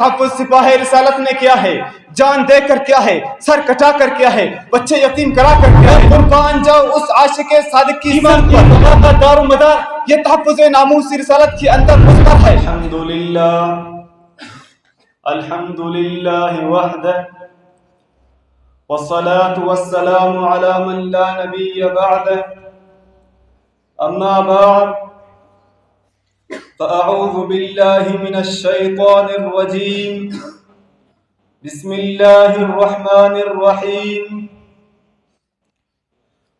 تحفظ سپاہ رسالت نے کیا ہے، جان دے کر کیا ہے، سر کٹا کر کیا ہے، بچے یتیم کرا کر کیا ہے، قربان جاؤ اس عاشق صادق کی ایمان کا دار و مدار یہ تحفظ ناموس رسالت کے اندر مضمر ہے۔ الحمدللہ وحدہ والصلاة والسلام على من لا نبی بعدہ اما بعد فأعوذ بالله من الشيطان الرجيم بسم الله الرحمن الرحيم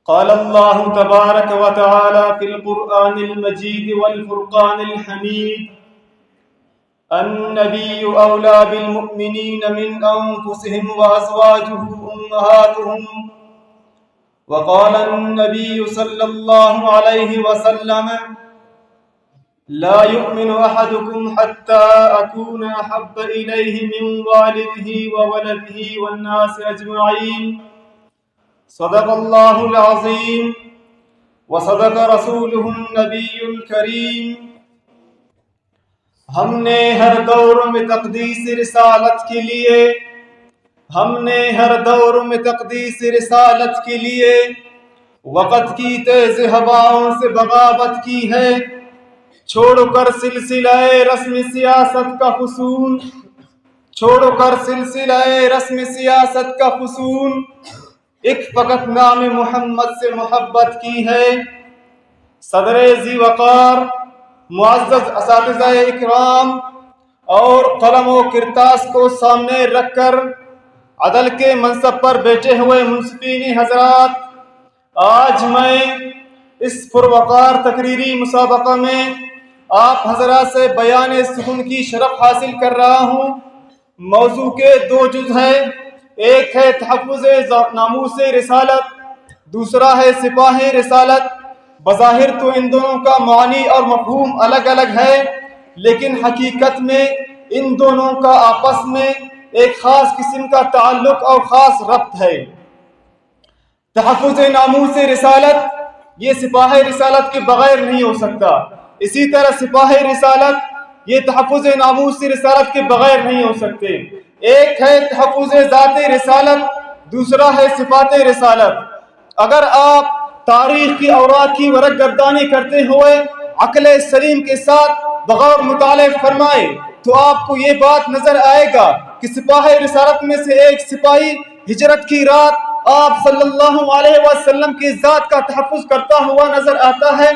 قال الله تبارك وتعالى في القرآن المجيد والفرقان الحميد النبي أولى بالمؤمنين من أنفسهم وأزواجه أمهاتهم وقال النبي صلى الله عليه وسلم لا يؤمن أحدكم حتى أكون أحب إليه من والده وولده والناس أجمعين صدق الله العظيم وصدق رسوله النبي الكريم۔ ہم نے ہر دور میں تقدیس رسالت کے لیے تقدیس رسالت کے لیے وقت کی تیز ہواؤں سے بغاوت کی ہے، چھوڑ کر سلسلہ رسم سیاست کا فسون ایک فقط نام محمد سے محبت کی ہے۔ صدر ذی وقار، معزز اساتذہ اکرام اور قلم و کرتاس کو سامنے رکھ کر عدل کے منصب پر بیٹھے ہوئے منصفین حضرات، آج میں اس پروقار تقریری مسابقہ میں آپ حضرات سے بیان سخن کی شرف حاصل کر رہا ہوں۔ موضوع کے دو جز ہیں، ایک ہے تحفظ ناموس رسالت، دوسرا ہے سپاہ رسالت۔ بظاہر تو ان دونوں کا معنی اور مفہوم الگ الگ ہے، لیکن حقیقت میں ان دونوں کا آپس میں ایک خاص قسم کا تعلق اور خاص ربط ہے۔ تحفظ ناموس رسالت یہ سپاہ رسالت کے بغیر نہیں ہو سکتا، اسی طرح سپاہ رسالت یہ تحفظ ناموس رسالت کے بغیر نہیں ہو سکتے۔ ایک ہے تحفظ ذات رسالت، دوسرا ہے صفات رسالت۔ اگر آپ تاریخ کی اوراق کی ورق گردانی کرتے ہوئے عقل سلیم کے ساتھ بغور مطالعہ فرمائے تو آپ کو یہ بات نظر آئے گا کہ سپاہ رسالت میں سے ایک سپاہی ہجرت کی رات آپ صلی اللہ علیہ وسلم کی ذات کا تحفظ کرتا ہوا نظر آتا ہے۔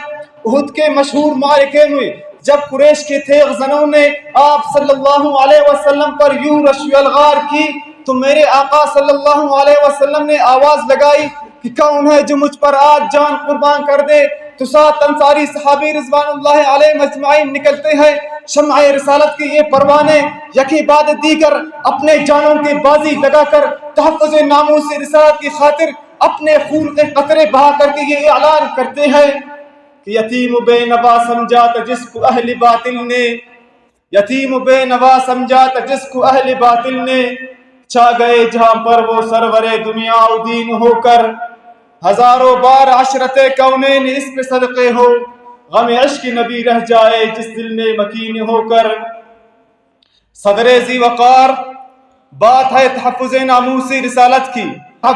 احد کے مشہور معرکے میں جب قریش کے تیغ زنوں نے آپ صلی اللہ علیہ وسلم پر یوں رشو الغار کی تو میرے آقا صلی اللہ علیہ وسلم نے آواز لگائی کہ کون ہے جو مجھ پر آج جان قربان کر دے، تو 7 انصاری صحابی رضوان اللہ علیہ مجمعین نکلتے ہیں۔ شمع رسالت کے یہ پروانے یکی بعد دیگر اپنے جانوں کی بازی لگا کر تحفظ ناموس رسالت کی خاطر اپنے خون کے قطرے بہا کر کے یہ اعلان کرتے ہیں کہ یتیم بے نوا سمجھا تھا جس کو اہل باطل نے چھا گئے جہاں پر وہ سرور دنیا و دین ہو کر، ہزاروں بار عشرت کونین اس پہ صدقے ہو، غم عشق نبی رہ جائے جس دل میں مکین ہو کر۔ صدر ذی وقار، بات ہے تحفظ ناموس رسالت کی،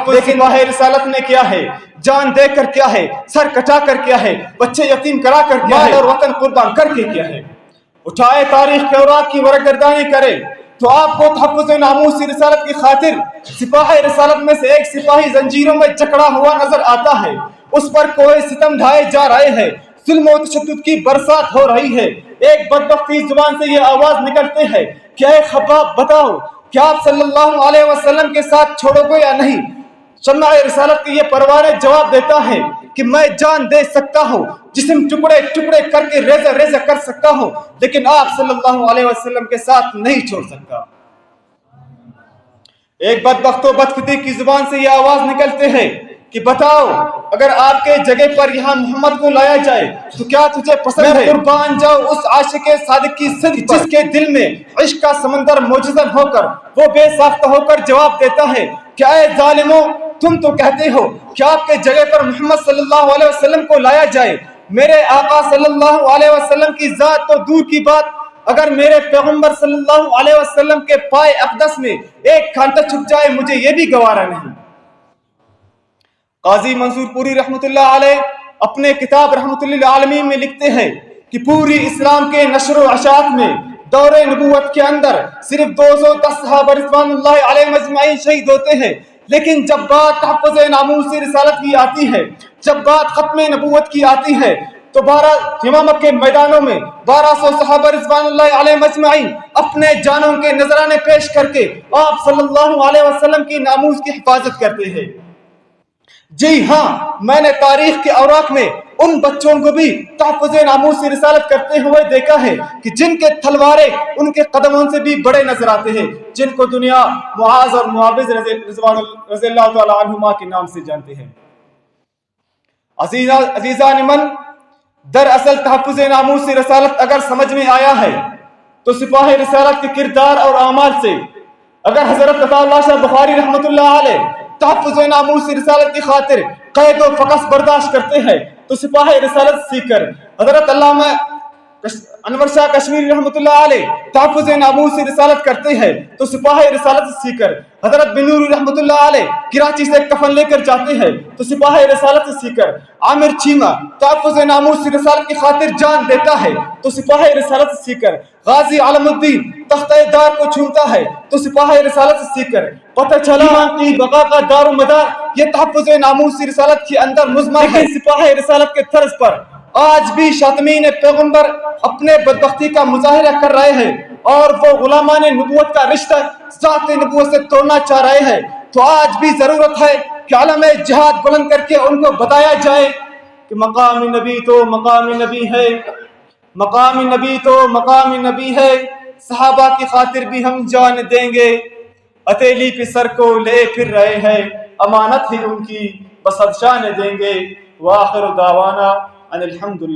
لیکن سپاہ رسالت نے کیا ہے، جان دے کر کیا ہے، سر کٹا کر کیا ہے، بچے یتیم کرا کر کیا ہے، اور وطن قربان کر کے کیا ہے۔ اٹھائے تاریخ کے اوراق کی ورق گردانی کرے تو آپ کو تحفظ ناموس رسالت کی خاطر سپاہ رسالت میں سے ایک سپاہی زنجیروں میں جکڑا ہوا نظر آتا ہے، اس پر کوئی ستم ڈھائے جا رہے ہیں، ظلم و تشدد کی برسات ہو رہی ہے۔ ایک بدبخت کی زبان سے یہ آواز نکلتے ہے کہ اے خباب بتاؤ کہ آپ صلی اللہ علیہ وسلم کے ساتھ چھوڑو گے یا نہیں؟ شمع رسالت کے یہ پروانے جواب دیتا ہے کہ میں جان دے سکتا ہوں، جسم ٹکڑے ٹکڑے کر کے ریزہ ریزہ کر سکتا ہوں، لیکن آپ صلی اللہ علیہ وسلم کے ساتھ نہیں چھوڑ سکتا۔ ایک بدبخت و بدفطری کی زبان سے یہ آواز نکلتے ہیں کہ بتاؤ اگر آپ کے جگہ پر یہاں محمد کو لایا جائے تو کیا تجھے پسند ہے؟ قربان جاؤ اس عاشق صادق کی صدق جس کے دل میں عشق کا سمندر موجزن ہو کر وہ بے ساختہ ہو کر جواب دیتا ہے کہ اے ظالموں، تم تو کہتے ہو کہ آپ کے جگہ پر محمد صلی اللہ علیہ وسلم کو لایا جائے، میرے آقا صلی اللہ علیہ وسلم کی ذات تو دور کی بات، اگر میرے پیغمبر صلی اللہ علیہ وسلم کے پائے اقدس میں ایک کھانٹا چھپ جائے مجھے یہ بھی گوارا نہیں۔ قاضی منصور پوری رحمۃ اللہ علیہ اپنے کتاب رحمۃ اللہ عالمین میں لکھتے ہیں کہ پوری اسلام کے نشر و اشاعت میں دور نبوت کے اندر صرف 210 صحابہ رضوان اللہ علیہ مجمعین شہید ہوتے ہیں، لیکن جب بات تحفظ ناموس رسالت کی آتی ہے، جب بات ختم نبوت کی آتی ہے، تو 12 یمامہ کے میدانوں میں 1200 صحابہ رضوان اللہ علیہ مجمعین اپنے جانوں کے نذرانے پیش کر کے آپ صلی اللہ علیہ وسلم کی ناموس کی حفاظت کرتے ہیں۔ جی ہاں، میں نے تاریخ کے اوراق میں ان بچوں کو بھی تحفظ ناموس سے رسالت کرتے ہوئے دیکھا ہے کہ جن کے تلواریں ان کے قدموں سے بھی بڑے نظر آتے ہیں، جن کو دنیا معاذ اور معاوض رضی اللہ تعالی عنہما کے نام سے جانتے ہیں۔ عزیزان من، دراصل تحفظ ناموس سے رسالت اگر سمجھ میں آیا ہے تو سپاہ رسالت کے کردار اور اعمال سے، اگر حضرت عطا اللہ شاہ بخاری رحمۃ اللہ علیہ تحفظ ناموس رسالت کی خاطر قید و فقس برداشت کرتے ہیں تو سپاہ رسالت سیکھ کر حضرت علامہ انور شاہ کشمیری رحمۃ اللہ علیہ تحفظ ناموس رسالت کرتے ہیں تو سپاہ رسالت سیکھ کر حضرت بنوری رحمۃ اللہ علیہ کراچی سے کفن لے کر جاتے ہیں تو سپاہ رسالت سیکھ کر عامر چیمہ تحفظ ناموس رسالت کی خاطر جان دیتا ہے تو سپاہ رسالت سیکھ کر غازی علم الدین تختہ دار کو چھومتا ہے تو سپاہ رسالت سیکھ کر پتہ چلا کہ بقا کا دار و مدار یہ تحفظ ناموس رسالت کے اندر مضمر ہے۔ سپاہ رسالت کے طرز پر آج بھی شاتمین پیغمبر اپنے بدبختی کا مظاہرہ کر رہے ہیں اور وہ غلامان نبوت کا رشتہ ذات نبوت سے توڑنا چاہ رہے ہیں، تو آج بھی ضرورت ہے کہ علم جہاد بلند کر کے ان کو بتایا جائے کہ مقام نبی تو مقام نبی ہے، مقام نبی تو مقام نبی ہے، صحابہ کی خاطر بھی ہم جان دیں گے، ہتھیلی پہ سر کو لے پھر رہے ہیں، امانت ہی ان کی بس اب جان دیں گے۔ وآخر دعوانا ان الحمد للہ۔